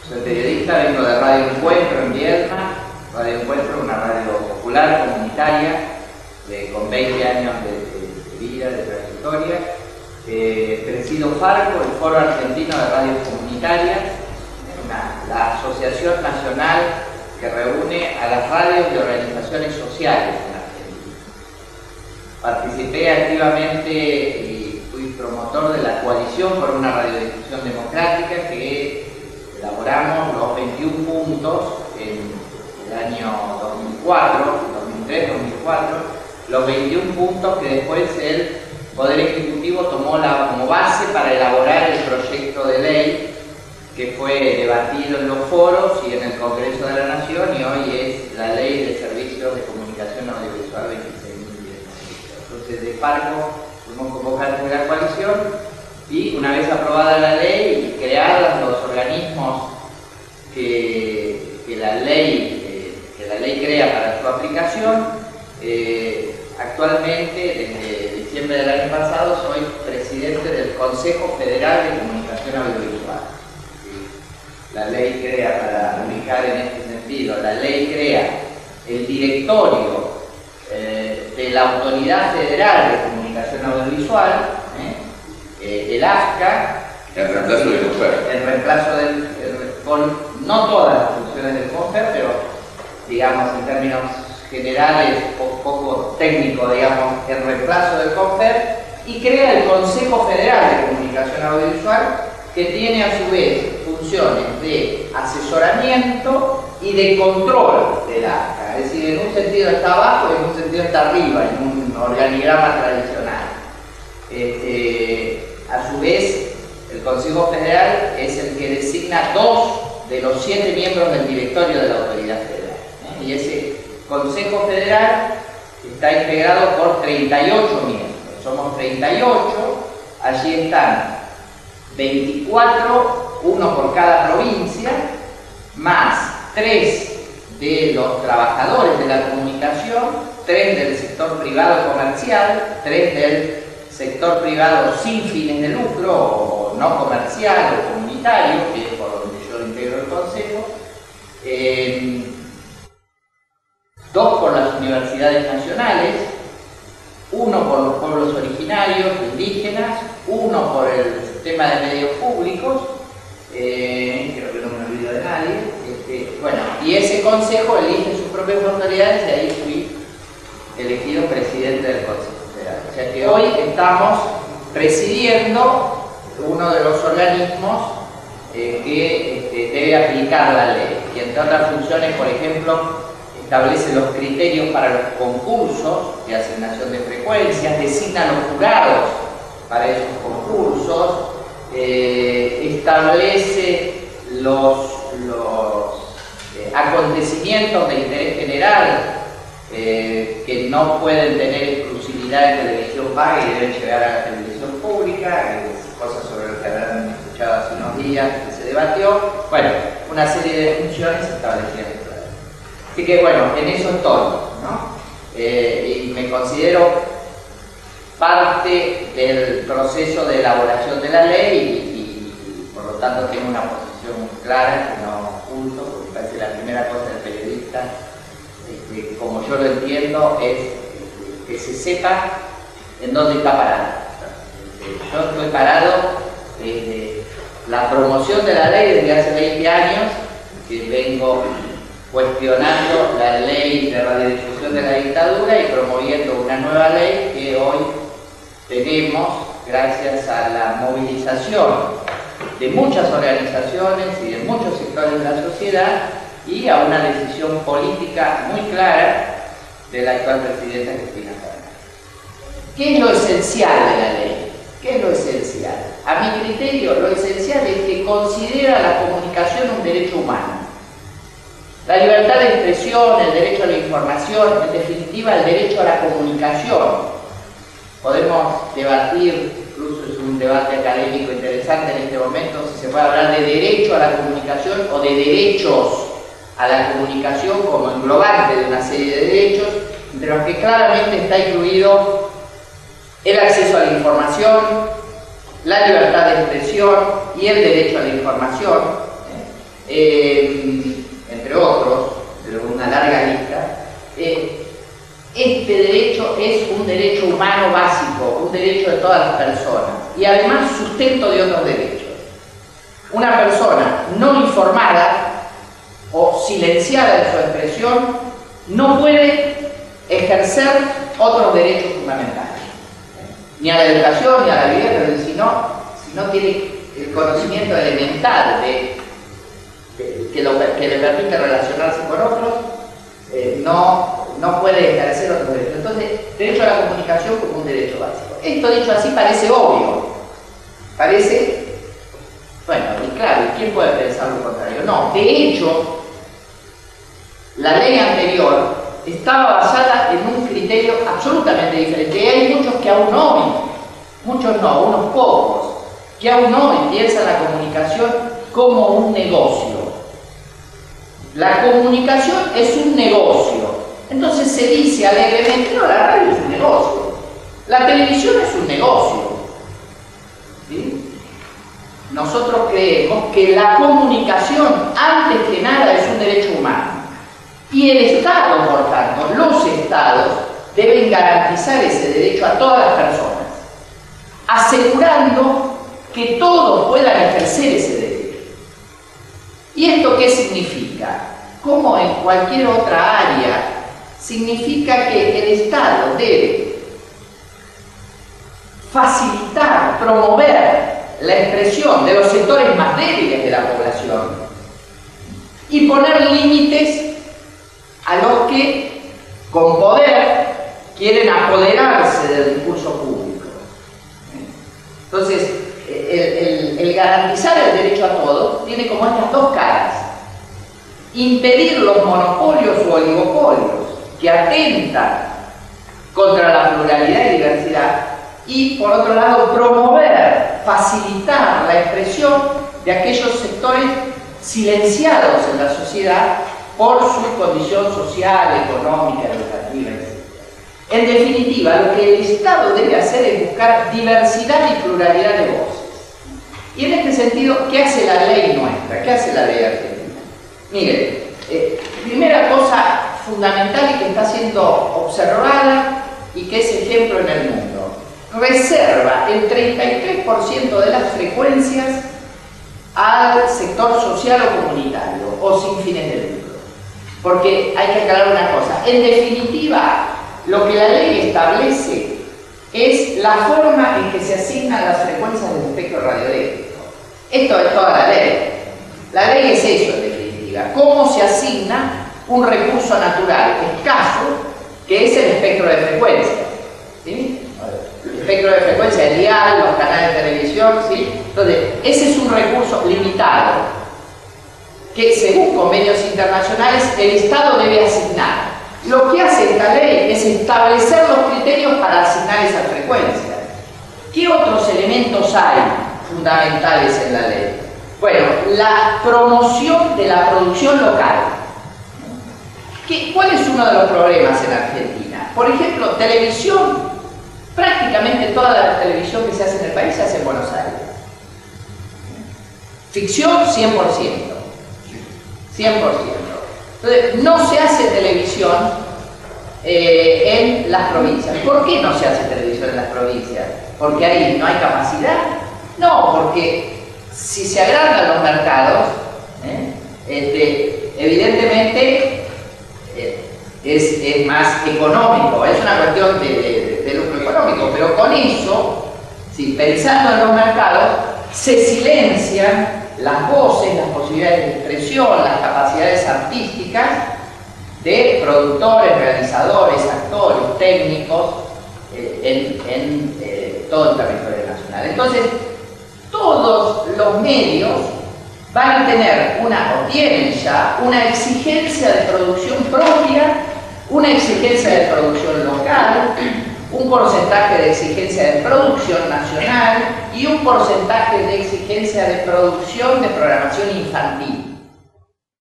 Soy periodista, vengo de Radio Encuentro en Viedma. Radio Encuentro, una radio popular, comunitaria, con 20 años de vida, de trayectoria. Presido Farco, el Foro Argentino de Radios Comunitarias, la asociación nacional que reúne a las radios de organizaciones sociales en Argentina. Participé activamente y fui promotor de la coalición por una radiodifusión democrática que elaboramos los 21 puntos en el año 2003-2004, los 21 puntos que después el Poder Ejecutivo tomó como base para elaborar el proyecto de ley que fue debatido en los foros y en el Congreso de la Nación, y hoy es la Ley de Servicios de Comunicación Audiovisual 26.010. Entonces, de Farco fuimos convocantes de la coalición y, una vez aprobada la ley y creados los organismos que la ley crea para su aplicación, actualmente, desde diciembre del año pasado, soy presidente del Consejo Federal de Comunicación Audiovisual. La ley crea, para ubicar en este sentido, la ley crea el directorio de la Autoridad Federal de Comunicación Audiovisual, el AFCA, el reemplazo del CONFER. El reemplazo con no todas las funciones del CONFER, pero digamos en términos generales, poco técnico, digamos, el reemplazo del CONFER, y crea el Consejo Federal de Comunicación Audiovisual, que tiene a su vez funciones de asesoramiento y de control del AFCA. Es decir, en un sentido está abajo y en un sentido está arriba, en un organigrama tradicional. A su vez, el Consejo Federal es el que designa 2 de los 7 miembros del directorio de la Autoridad Federal. Y ese Consejo Federal está integrado por 38 miembros. Somos 38, allí están 24, uno por cada provincia, más 3 de los trabajadores de la comunicación, 3 del sector privado comercial, 3 del sector privado sin fines de lucro, o no comercial o comunitario, que es por donde yo integro el consejo, 2 por las universidades nacionales, 1 por los pueblos originarios, indígenas, 1 por el sistema de medios públicos, creo que no me olvido de nadie, bueno, y ese consejo elige sus propias autoridades, y ahí fui elegido presidente del Consejo Federal. O sea que hoy estamos presidiendo uno de los organismos que debe aplicar la ley, y entre otras funciones, por ejemplo, establece los criterios para los concursos de asignación de frecuencias, designa los jurados para esos concursos, establece los acontecimientos de interés general que no pueden tener exclusividad en televisión paga y deben llegar a la televisión pública, cosas sobre las que habrán escuchado hace unos días que se debatió. Bueno, una serie de funciones establecidas. Así que bueno, en eso estoy, ¿no? Y me considero parte del proceso de elaboración de la ley y por lo tanto tengo una posición muy clara que no oculto, porque parece que la primera cosa del periodista, como yo lo entiendo, es que se sepa en dónde está parado. Yo estoy parado desde la promoción de la ley desde hace 20 años, que vengo cuestionando la ley de radiodifusión de la dictadura y promoviendo una nueva ley que hoy tenemos gracias a la movilización de muchas organizaciones y de muchos sectores de la sociedad y a una decisión política muy clara de la actual presidenta Cristina Fernández. ¿Qué es lo esencial de la ley? ¿Qué es lo esencial? A mi criterio, lo esencial es que considera la comunicación un derecho humano. La libertad de expresión, el derecho a la información, en definitiva el derecho a la comunicación. Podemos debatir, incluso es un debate académico interesante en este momento, si se puede hablar de derecho a la comunicación o de derechos a la comunicación como englobante de una serie de derechos, entre los que claramente está incluido el acceso a la información, la libertad de expresión y el derecho a la información. entre otros, pero una larga lista. Este derecho es un derecho humano básico, un derecho de todas las personas y además sustento de otros derechos. Una persona no informada o silenciada en su expresión no puede ejercer otros derechos fundamentales, ni a la educación, ni a la vivienda, pero si no tiene el conocimiento elemental que le permite relacionarse con otros, no puede ejercer otros derechos. Entonces, derecho a la comunicación como un derecho básico. Esto dicho así parece obvio, parece, bueno, y claro, ¿quién puede pensar lo contrario? No, de hecho, la ley anterior estaba basada en un criterio absolutamente diferente. Y hay muchos que aún hoy, muchos no, unos pocos, que aún hoy piensan la comunicación como un negocio. La comunicación es un negocio. Entonces se dice alegremente, no, la radio es un negocio, la televisión es un negocio. ¿Sí? Nosotros creemos que la comunicación, antes que nada, es un derecho humano. Y el Estado, por tanto, los Estados deben garantizar ese derecho a todas las personas, asegurando que todos puedan ejercer ese derecho. ¿Y esto qué significa? Como en cualquier otra área, significa que el Estado debe facilitar, promover la expresión de los sectores más débiles de la población y poner límites a los que con poder quieren apoderarse del discurso público. Entonces, el garantizar el derecho a todos tiene como estas dos caras: impedir los monopolios o oligopolios que atentan contra la pluralidad y diversidad, y por otro lado promover, facilitar la expresión de aquellos sectores silenciados en la sociedad por su condición social, económica, educativa, etc. En definitiva, lo que el Estado debe hacer es buscar diversidad y pluralidad de voces. Y en este sentido, ¿qué hace la ley nuestra? ¿Qué hace la ley argentina? Miren, primera cosa fundamental y que está siendo observada y que es ejemplo en el mundo: reserva el 33% de las frecuencias al sector social o comunitario o sin fines de lucro. Porque hay que aclarar una cosa: en definitiva, lo que la ley establece es la forma en que se asignan las frecuencias del espectro radioeléctrico. Esto es toda la ley. La ley es eso, en definitiva: cómo se asigna un recurso natural escaso, que es el espectro de frecuencia. ¿Sí? El espectro de frecuencia, el dial, los canales de televisión, ¿sí? Entonces, ese es un recurso limitado que, según convenios internacionales, el Estado debe asignar. Lo que hace esta ley es establecer los criterios para asignar esas frecuencias. ¿Qué otros elementos hay fundamentales en la ley? Bueno, la promoción de la producción local. ¿Cuál es uno de los problemas en Argentina? Por ejemplo, televisión. Prácticamente toda la televisión que se hace en el país se hace en Buenos Aires. Ficción, 100%. 100%. Entonces, no se hace televisión en las provincias. ¿Por qué no se hace televisión en las provincias? ¿Porque ahí no hay capacidad? No, porque si se agrandan los mercados, evidentemente es más económico, es una cuestión de lucro económico, pero con eso, si pensando en los mercados, se silencian las voces, las posibilidades de expresión, las capacidades artísticas de productores, realizadores, actores, técnicos en todo el territorio nacional. Entonces, todos los medios van a tener o tienen ya una exigencia de producción propia, una exigencia de producción local, un porcentaje de exigencia de producción nacional y un porcentaje de exigencia de producción de programación infantil.